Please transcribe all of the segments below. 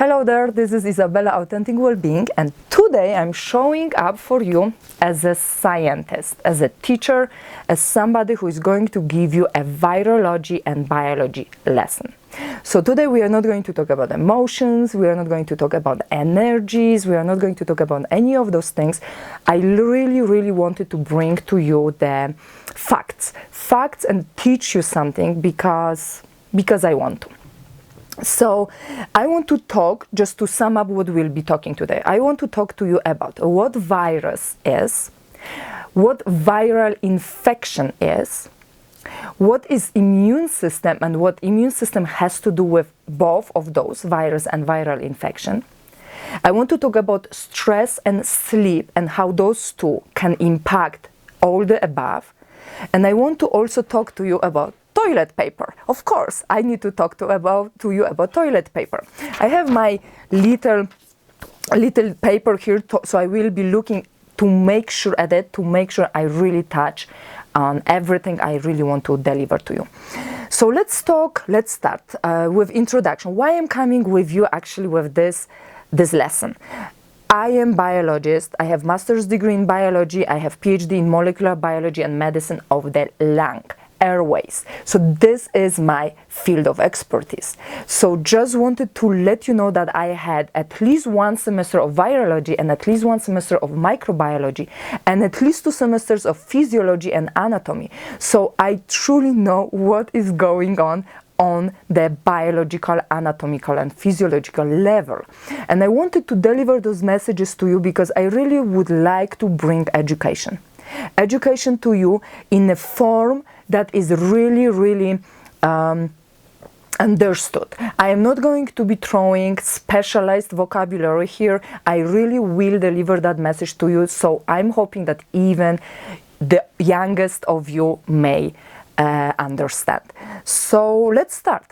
Hello there, this is Isabella Authentic Wellbeing, and today I'm showing up for you as a scientist, as a teacher, as somebody who is going to give you a virology and biology lesson. So today we are not going to talk about emotions, we are not going to talk about energies, we are not going to talk about any of those things. I really wanted to bring to you the facts and teach you something because I want to. So I want to talk, just to sum up what we'll be talking today, I want to talk to you about what virus is, what viral infection is, what is immune system and what immune system has to do with both of those, virus and viral infection. I want to talk about stress and sleep and how those two can impact all the above. And I want to also talk to you about toilet paper. Of course, I need to talk to you about toilet paper. I have my little paper here, so I will be looking to make sure at it, to make sure I really touch on everything I really want to deliver to you. So let's start with introduction. Why I'm coming with you actually with this lesson. I am biologist, I have master's degree in biology, I have PhD in molecular biology and medicine of the lung, airways. So this is my field of expertise. So just wanted to let you know that I had at least one semester of virology and at least one semester of microbiology and at least 2 semesters of physiology and anatomy. So I truly know what is going on the biological, anatomical and physiological level. And I wanted to deliver those messages to you because I really would like to bring education to you in a form that is really understood. I am not going to be throwing specialized vocabulary here. I really will deliver that message to you, so I'm hoping that even the youngest of you may understand. So let's start.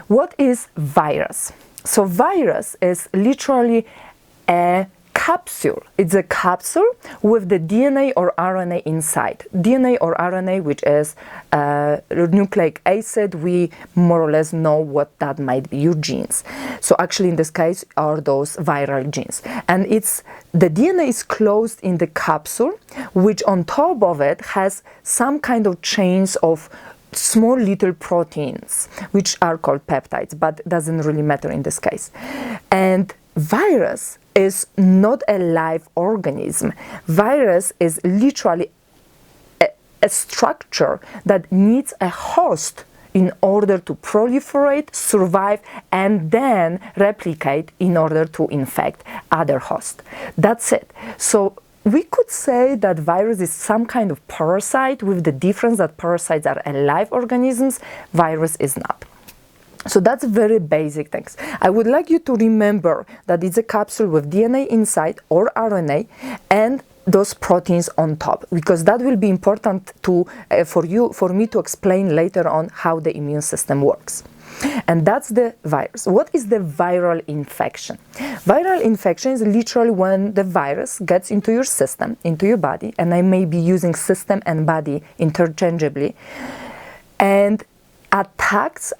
What is virus? So virus is literally a capsule. It's a capsule with the DNA or RNA inside. DNA or RNA, which is nucleic acid, we more or less know what that might be, your genes. So actually in this case are those viral genes. And the DNA is closed in the capsule, which on top of it has some kind of chains of small little proteins, which are called peptides, but doesn't really matter in this case. And virus is not a live organism. Virus is literally a structure that needs a host in order to proliferate, survive, and then replicate in order to infect other hosts. That's it. So we could say that virus is some kind of parasite, with the difference that parasites are alive organisms, virus is not. So that's very basic things. I would like you to remember that it's a capsule with DNA inside or RNA and those proteins on top, because that will be important for me to explain later on how the immune system works. And that's the virus. What is the viral infection? Viral infection is literally when the virus gets into your system, into your body, and I may be using system and body interchangeably, and attacks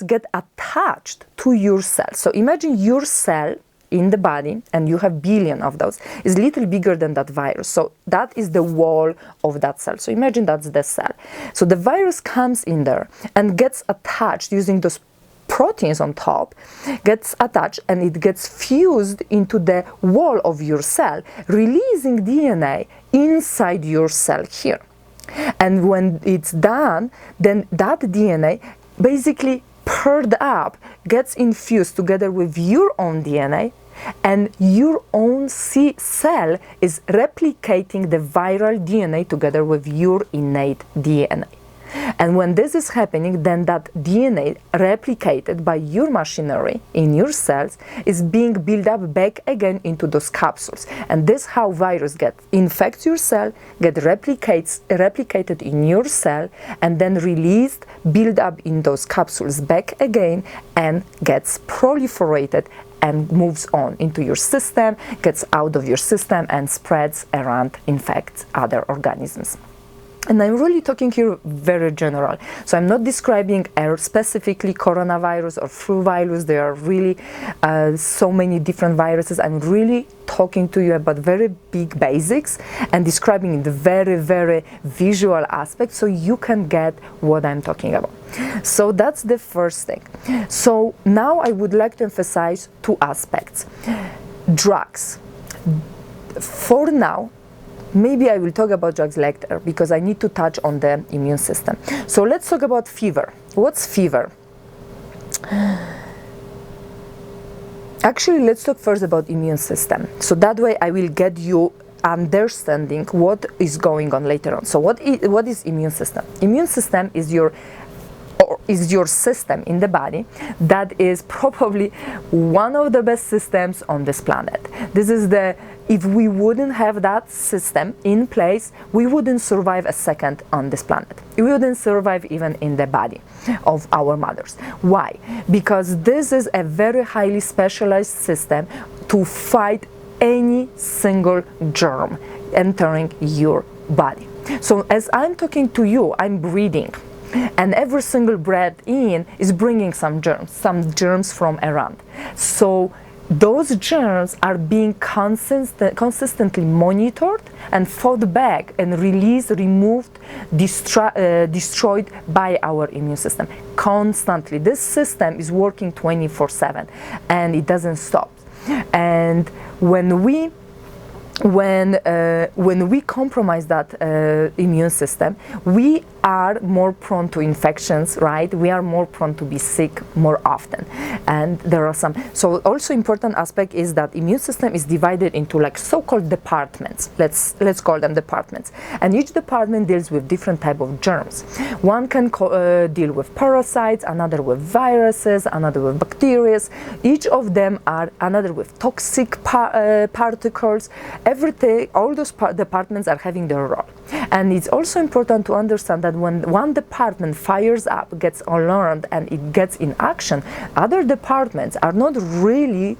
get attached to your cell. So imagine your cell in the body, and you have billion of those, is a little bigger than that virus. So that is the wall of that cell. So imagine that's the cell. So the virus comes in there and gets attached using those proteins on top, gets attached, and it gets fused into the wall of your cell, releasing DNA inside your cell here. And when it's done, then that DNA basically paired up, gets infused together with your own DNA, and your own cell is replicating the viral DNA together with your innate DNA. And when this is happening, then that DNA replicated by your machinery in your cells is being built up back again into those capsules. And this is how virus infects your cell, replicated in your cell, and then released, built up in those capsules back again, and gets proliferated and moves on into your system, gets out of your system and spreads around, infects other organisms. And I'm really talking here very general. So I'm not describing specifically coronavirus or flu virus. There are really so many different viruses. I'm really talking to you about very big basics and describing in the very, very visual aspect so you can get what I'm talking about. So that's the first thing. So now I would like to emphasize two aspects. Drugs. For now, maybe I will talk about drugs later because I need to touch on the immune system. So let's talk about fever. What's fever? Actually, let's talk first about immune system. So that way I will get you understanding what is going on later on. So what is immune system? Immune system is your system in the body that is probably one of the best systems on this planet. If we wouldn't have that system in place, we wouldn't survive a second on this planet. We wouldn't survive even in the body of our mothers. Why? Because this is a very highly specialized system to fight any single germ entering your body. So as I'm talking to you, I'm breathing. And every single breath in is bringing some germs from around. So those germs are being consistently monitored and fought back and released, removed, destroyed by our immune system constantly. This system is working 24/7 and it doesn't stop. And when we compromise that immune system, we are more prone to infections, right? We are more prone to be sick more often. And there are some. So also important aspect is that immune system is divided into like so-called departments. Let's call them departments. And each department deals with different type of germs. One can deal with parasites, another with viruses, another with bacteria. Each of them are another with toxic particles. Everything, all those departments are having their role. And it's also important to understand that when one department fires up, gets alarmed, and it gets in action, other departments are not really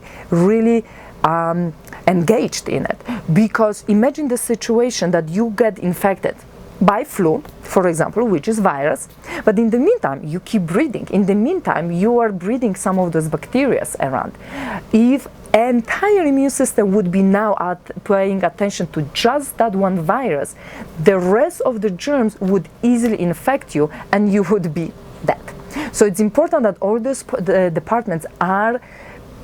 engaged in it. Because imagine the situation that you get infected by flu, for example, which is virus, but in the meantime you keep breathing. In the meantime you are breathing some of those bacteria around. If entire immune system would be now paying attention to just that one virus, the rest of the germs would easily infect you and you would be dead. So it's important that all those departments are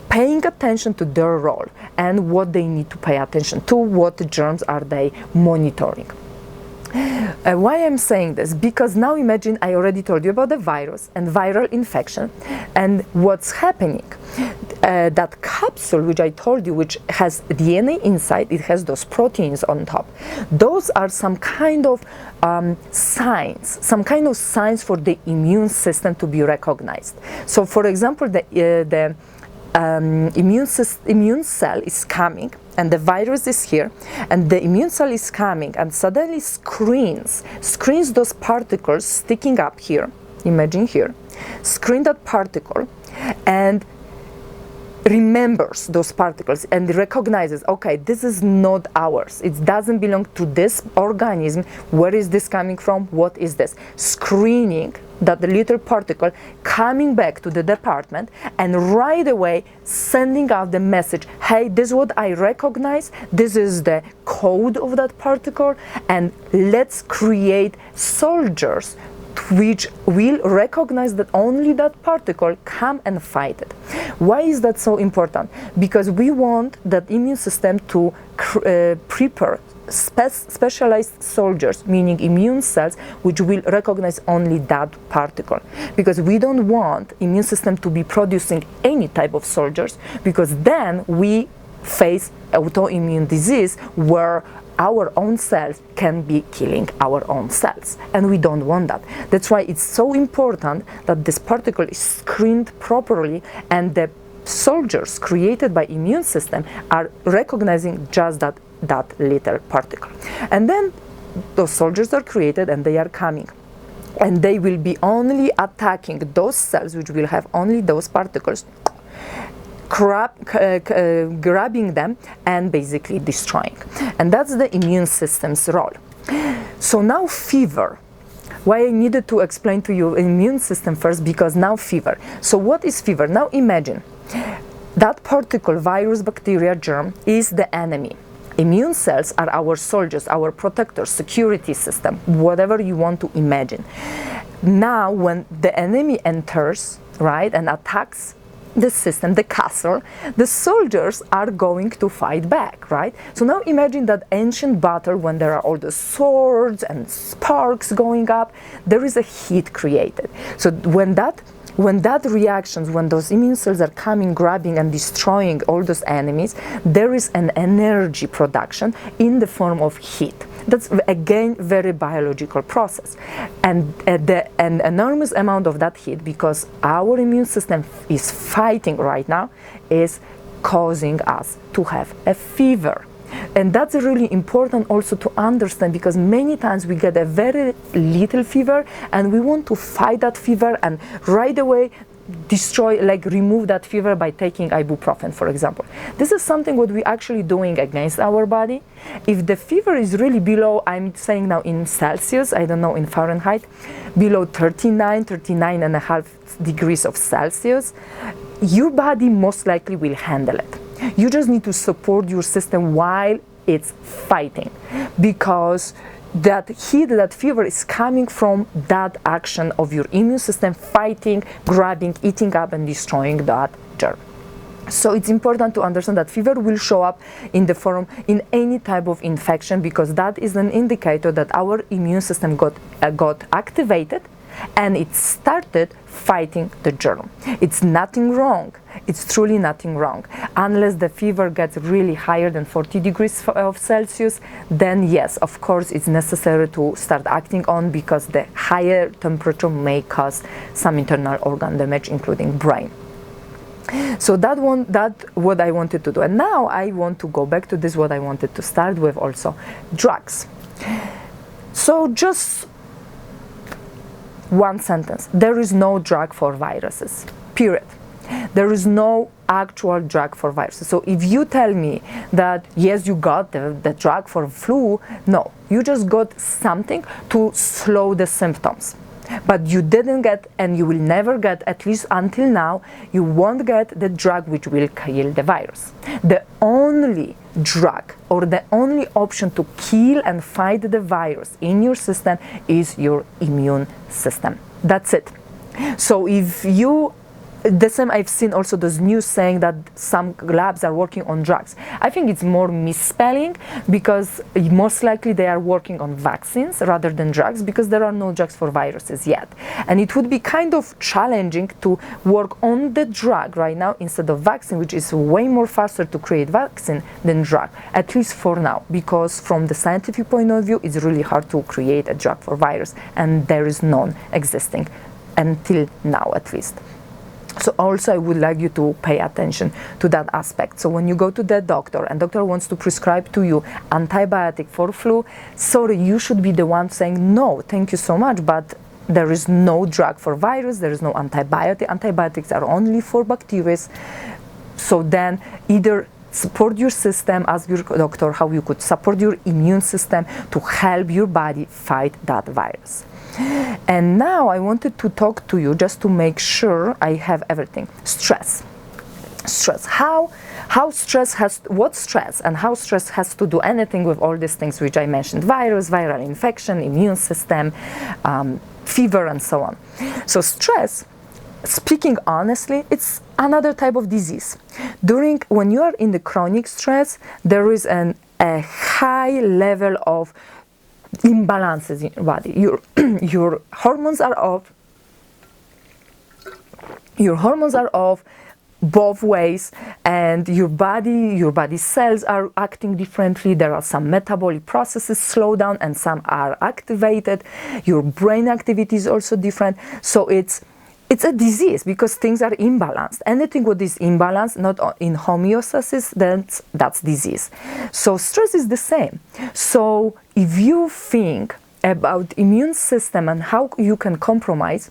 paying attention to their role and what they need to pay attention to, what germs are they monitoring. Why I'm saying this? Because now imagine I already told you about the virus and viral infection and what's happening. That capsule which I told you, which has DNA inside, it has those proteins on top. Those are some kind of signs for the immune system to be recognized. So for example, the immune cell is coming and the virus is here and the immune cell is coming and suddenly screens those particles sticking up here, imagine here, screen that particle and remembers those particles and recognizes, okay, this is not ours, it doesn't belong to this organism, where is this coming from, what is this? Screening that little particle, coming back to the department and right away sending out the message, hey, this is what I recognize, this is the code of that particle, and let's create soldiers which will recognize that only that particle come and fight it. Why is that so important? Because we want that immune system to prepare specialized soldiers, meaning immune cells, which will recognize only that particle. Because we don't want immune system to be producing any type of soldiers, because then we face autoimmune disease where our own cells can be killing our own cells, and we don't want that. That's why it's so important that this particle is screened properly and the soldiers created by immune system are recognizing just that little particle. And then those soldiers are created and they are coming. And they will be only attacking those cells which will have only those particles, grabbing them and basically destroying. And that's the immune system's role. So now fever. Why I needed to explain to you immune system first, because now fever. So what is fever? Now imagine that particle, virus, bacteria, germ is the enemy. Immune cells are our soldiers, our protectors, security system, whatever you want to imagine. Now when the enemy enters, right, and attacks the system, the castle, the soldiers are going to fight back, right? So now imagine that ancient battle when there are all the swords and sparks going up, there is a heat created. So when that reactions, when those immune cells are coming, grabbing and destroying all those enemies, there is an energy production in the form of heat. That's again very biological process, and an enormous amount of that heat, because our immune system is fighting right now, is causing us to have a fever. And that's really important also to understand, because many times we get a very little fever and we want to fight that fever and right away destroy, like remove that fever by taking ibuprofen, for example. This is something what we're actually doing against our body. If the fever is really below, I'm saying now in Celsius, I don't know in Fahrenheit, below 39.5 degrees of Celsius, your body most likely will handle it. You just need to support your system while it's fighting, because that heat, that fever is coming from that action of your immune system fighting, grabbing, eating up and destroying that germ. So it's important to understand that fever will show up in the form in any type of infection, because that is an indicator that our immune system got activated and it started fighting the germ. It's nothing wrong. It's truly nothing wrong. Unless the fever gets really higher than 40 degrees of Celsius, then yes, of course, it's necessary to start acting on, because the higher temperature may cause some internal organ damage, including brain. So that's what I wanted to do. And now I want to go back to this, what I wanted to start with also, drugs. So just one sentence. There is no drug for viruses, period. There is no actual drug for viruses. So if you tell me that, yes, you got the drug for flu, no, you just got something to slow the symptoms. But you didn't get, and you will never get, at least until now, you won't get the drug which will kill the virus. The only drug or the only option to kill and fight the virus in your system is your immune system. That's it. So if you the same, I've seen also those news saying that some labs are working on drugs. I think it's more misspelling, because most likely they are working on vaccines rather than drugs, because there are no drugs for viruses yet. And it would be kind of challenging to work on the drug right now instead of vaccine, which is way more faster to create vaccine than drug, at least for now, because from the scientific point of view, it's really hard to create a drug for virus, and there is none existing until now, at least. So also I would like you to pay attention to that aspect. So when you go to the doctor and doctor wants to prescribe to you antibiotic for flu, sorry, you should be the one saying, no, thank you so much, but there is no drug for virus, there is no antibiotic. Antibiotics are only for bacteria. So then either support your system, ask your doctor how you could support your immune system to help your body fight that virus. And now I wanted to talk to you just to make sure I have everything. Stress. What stress and how stress has to do anything with all these things which I mentioned: virus, viral infection, immune system, fever, and so on. So stress, speaking honestly, it's another type of disease. When you are in the chronic stress, there is a high level of imbalances in your body. Your hormones are off. Your hormones are off both ways, and your body cells are acting differently. There are some metabolic processes slow down and some are activated. Your brain activity is also different. So it's a disease because things are imbalanced. Anything what is imbalanced, not in homeostasis, then that's disease. So stress is the same. So if you think about immune system and how you can compromise,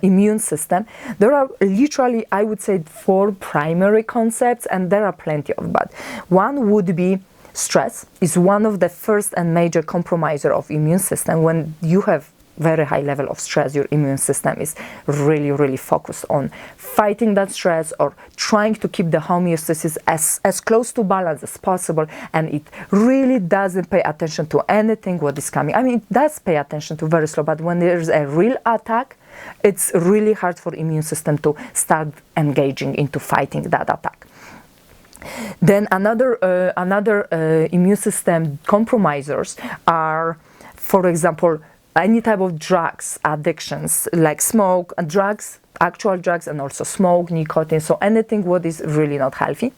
immune system, there are literally, I would say, 4 primary concepts, and there are plenty of, but one would be stress is one of the first and major compromiser of immune system. When you have very high level of stress, your immune system is really focused on fighting that stress or trying to keep the homeostasis as close to balance as possible, and it really doesn't pay attention to anything what is coming. I mean, it does pay attention to very slow, but when there's a real attack, it's really hard for immune system to start engaging into fighting that attack. Then another immune system compromisers are, for example, any type of drugs, addictions, like smoke, drugs, actual drugs, and also smoke, nicotine, so anything what is really not healthy.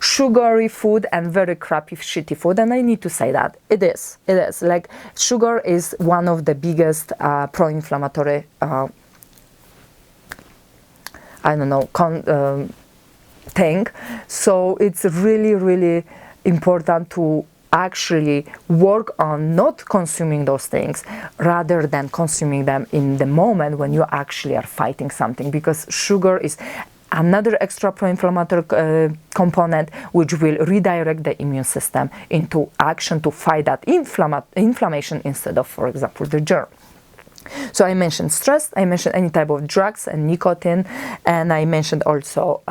Sugary food and very crappy, shitty food, and I need to say that it is. Like, sugar is one of the biggest pro-inflammatory, thing. So it's really important to actually work on not consuming those things rather than consuming them in the moment when you actually are fighting something, because sugar is another extra pro-inflammatory component which will redirect the immune system into action to fight that inflammation instead of, for example, the germ. So I mentioned stress, I mentioned any type of drugs and nicotine, and I mentioned also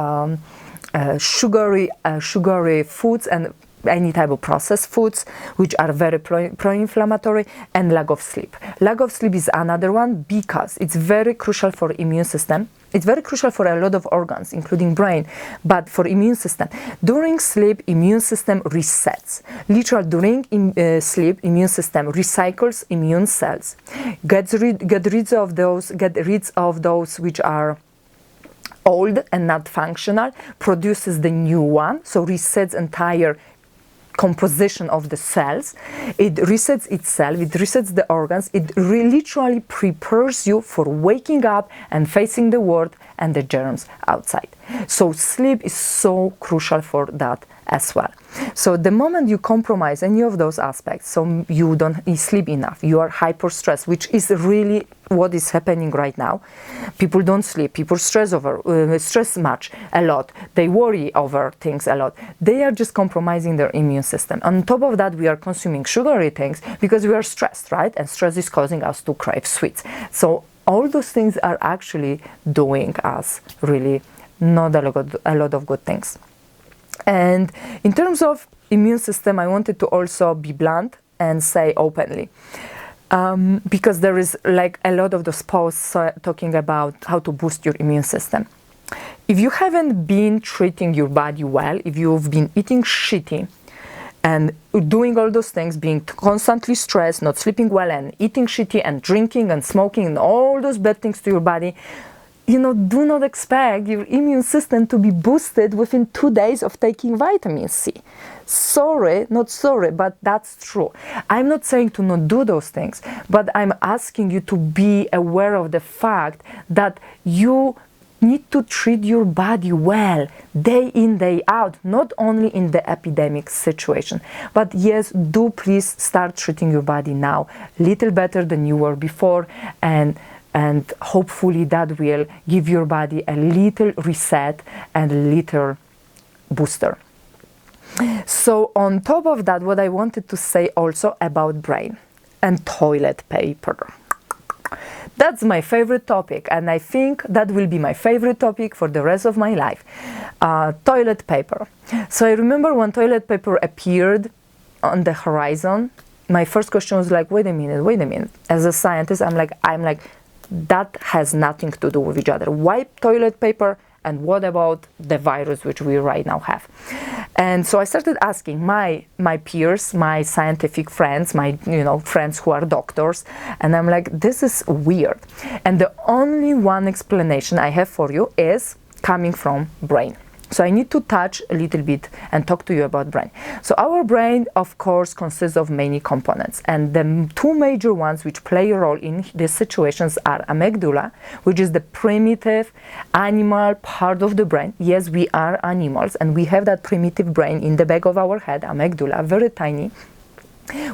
sugary foods and any type of processed foods which are very pro-inflammatory, and lack of sleep. Lack of sleep is another one because it's very crucial for immune system. It's very crucial for a lot of organs, including brain, but for immune system. During sleep, immune system resets. Literally, during sleep, immune system recycles immune cells, gets rid of those which are old and not functional, produces the new one, so resets entire composition of the cells. It resets itself, it resets the organs, it literally prepares you for waking up and facing the world and the germs outside. So sleep is so crucial for that as well. So the moment you compromise any of those aspects, so you don't sleep enough, you are hyper stressed, which is really what is happening right now. People don't sleep, people stress a lot, they worry over things a lot. They are just compromising their immune system. On top of that, we are consuming sugary things because we are stressed, right? And stress is causing us to crave sweets. So all those things are actually doing us really not a lot of good things. And in terms of immune system, I wanted to also be blunt and say openly, because there is like a lot of those posts talking about how to boost your immune system. If you haven't been treating your body well, if you've been eating shitty and doing all those things, being constantly stressed, not sleeping well, and eating shitty and drinking and smoking and all those bad things to your body, do not expect your immune system to be boosted within 2 days of taking vitamin C. Sorry, not sorry, but that's true. I'm not saying to not do those things, but I'm asking you to be aware of the fact that you need to treat your body well, day in, day out, not only in the epidemic situation. But yes, do please start treating your body now, little better than you were before, and hopefully that will give your body a little reset and a little booster. So on top of that, what I wanted to say also about brain and toilet paper. That's my favorite topic, and I think that will be my favorite topic for the rest of my life. Toilet paper. So I remember when toilet paper appeared on the horizon, my first question was like, wait a minute. As a scientist, I'm like, that has nothing to do with each other. Why toilet paper, and what about the virus which we right now have? And so I started asking my peers, my scientific friends, my friends who are doctors, and I'm like, this is weird. And the only one explanation I have for you is coming from brain. So I need to touch a little bit and talk to you about brain. So our brain, of course, consists of many components, and the 2 major ones which play a role in these situations are amygdala, which is the primitive animal part of the brain. Yes, we are animals, and we have that primitive brain in the back of our head, amygdala, very tiny,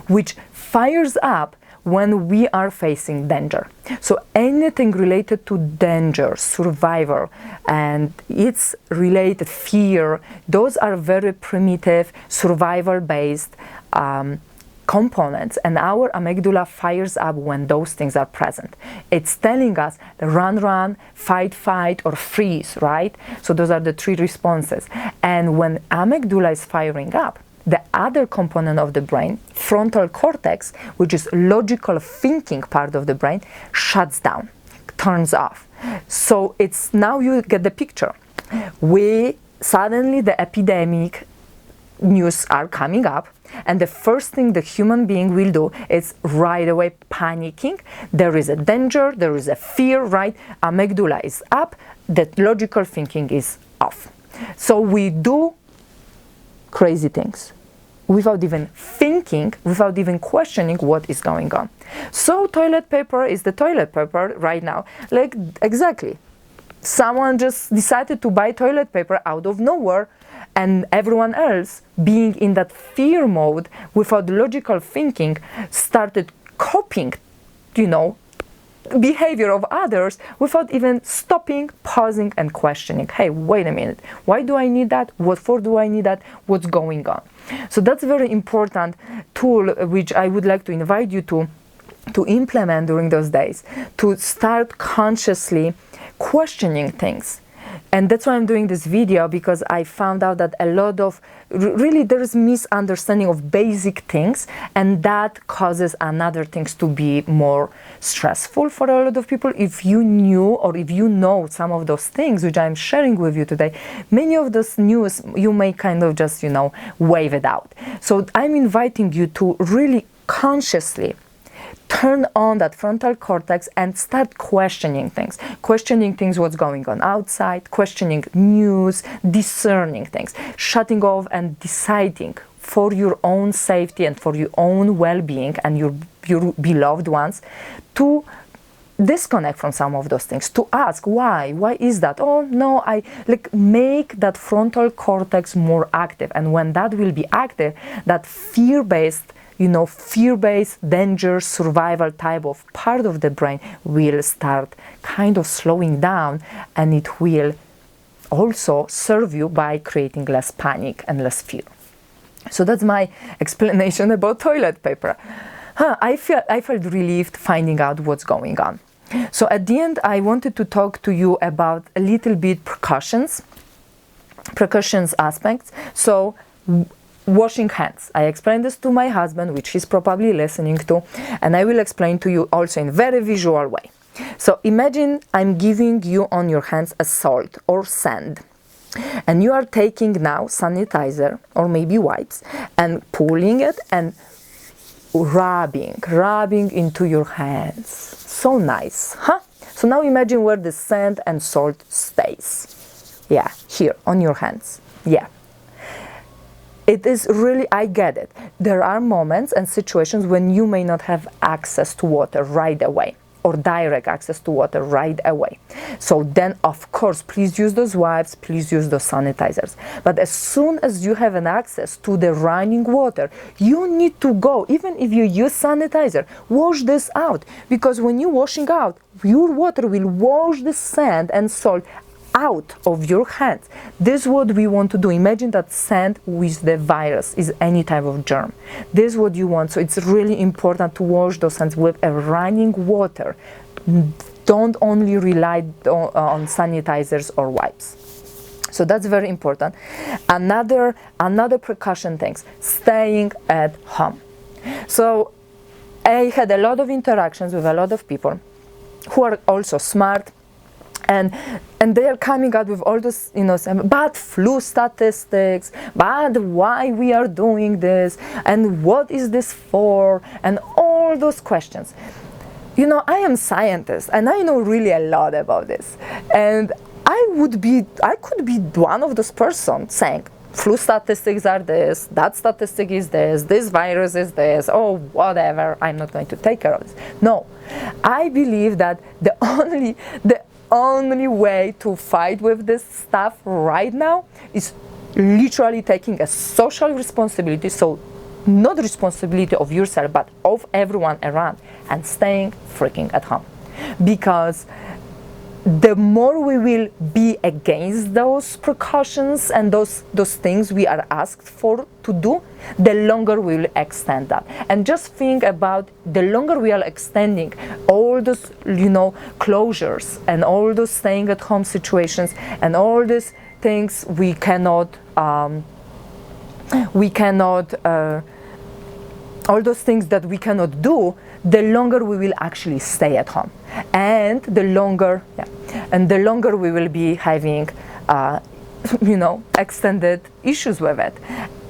which fires up when we are facing danger. So anything related to danger, survival, and its related fear, those are very primitive, survival-based components, and our amygdala fires up when those things are present. It's telling us run, fight, or freeze, right? So those are the three responses. And when amygdala is firing up, the other component of the brain, frontal cortex, which is logical thinking part of the brain, shuts down, turns off. So it's now you get the picture. Suddenly the epidemic news are coming up, and the first thing the human being will do is right away panicking. There is a danger, there is a fear, right? Amygdala is up, that logical thinking is off. So we do crazy things without even thinking, without even questioning what is going on. So toilet paper is the toilet paper right now. Like, exactly. Someone just decided to buy toilet paper out of nowhere, and everyone else, being in that fear mode without logical thinking, started copying, behavior of others without even stopping, pausing, and questioning. Hey, wait a minute. Why do I need that? What for do I need that? What's going on? So that's a very important tool which I would like to invite you to implement during those days, to start consciously questioning things. And that's why I'm doing this video, because I found out that a lot of, really there is misunderstanding of basic things, and that causes another things to be more stressful for a lot of people. If you knew, or if you know some of those things which I'm sharing with you today, many of those news you may kind of just, wave it out. So I'm inviting you to really consciously turn on that frontal cortex and start questioning things what's going on outside, questioning news, discerning things, shutting off and deciding for your own safety and for your own well-being and your beloved ones to disconnect from some of those things, to ask why is that? Oh no, I make that frontal cortex more active. And when that will be active, that fear-based danger, survival type of part of the brain will start kind of slowing down, and it will also serve you by creating less panic and less fear. So that's my explanation about toilet paper. I felt relieved finding out what's going on. So at the end, I wanted to talk to you about a little bit precautions aspects. So washing hands. I explained this to my husband, which he's probably listening to, and I will explain to you also in a very visual way. So imagine I'm giving you on your hands a salt or sand, and you are taking now sanitizer or maybe wipes and pulling it and rubbing into your hands. So nice, huh? So now imagine where the sand and salt stays. Yeah, here on your hands. Yeah. It is really, I get it. There are moments and situations when you may not have access to water right away, or direct access to water right away. So then, of course, please use those wipes, please use those sanitizers. But as soon as you have an access to the running water, you need to go, even if you use sanitizer, wash this out. Because when you're washing out, your water will wash the sand and salt out of your hands. This is what we want to do. Imagine that sand with the virus is any type of germ. This is what you want. So it's really important to wash those hands with a running water. Don't only rely on sanitizers or wipes. So that's very important. Another precaution things, staying at home. So I had a lot of interactions with a lot of people who are also smart, and they are coming out with all those, bad flu statistics, but why we are doing this, and what is this for, and all those questions. I am a scientist, and I know really a lot about this, and I could be one of those persons saying, flu statistics are this, that statistic is this virus is this, oh, whatever, I'm not going to take care of this. No, I believe that the only way to fight with this stuff right now is literally taking a social responsibility. So not responsibility of yourself, but of everyone around, and staying freaking at home. Because the more we will be against those precautions and those things we are asked for to do, the longer we will extend that. And just think about the longer we are extending all those, you know, closures and all those staying at home situations and all these things we cannot all those things that we cannot do, the longer we will actually stay at home, and the longer we will be having you know, extended issues with it.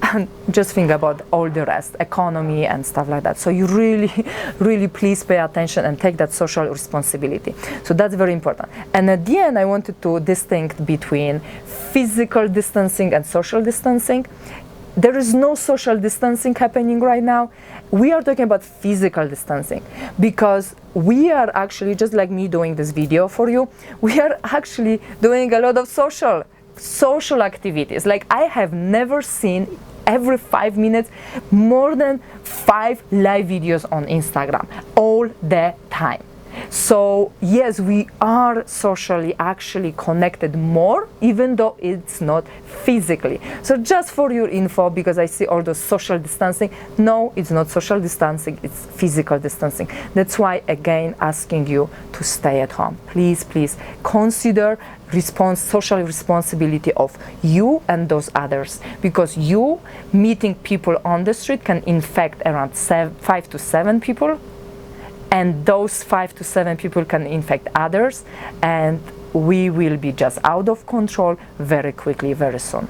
And just think about all the rest, economy and stuff like that. So you really please pay attention and take that social responsibility. So that's very important. And at the end, I wanted to distinguish between physical distancing and social distancing. There is no social distancing happening right now. We are talking about physical distancing, because we are actually, just like me doing this video for you, we are actually doing a lot of social activities. Like, I have never seen every 5 minutes more than 5 live videos on Instagram all the time. So yes, we are socially actually connected more, even though it's not physically. So just for your info, because I see all those social distancing, no, it's not social distancing, it's physical distancing. That's why, again, asking you to stay at home. Please consider social responsibility of you and those others, because you meeting people on the street can infect around 5 to 7 people, and those 5 to 7 people can infect others, and we will be just out of control very quickly, very soon.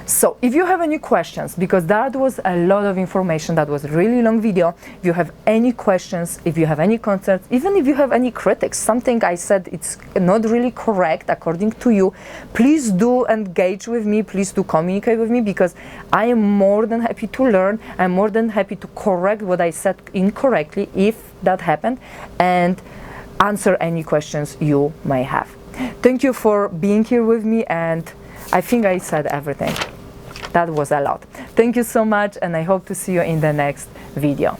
So if you have any questions, because that was a lot of information, that was a really long video, if you have any questions, if you have any concerns, even if you have any critics, something I said it's not really correct according to you, please do engage with me, please do communicate with me, because I am more than happy to learn. I'm more than happy to correct what I said incorrectly, if that happened, and answer any questions you may have. Thank you for being here with me, and I think I said everything. That was a lot. Thank you so much, and I hope to see you in the next video.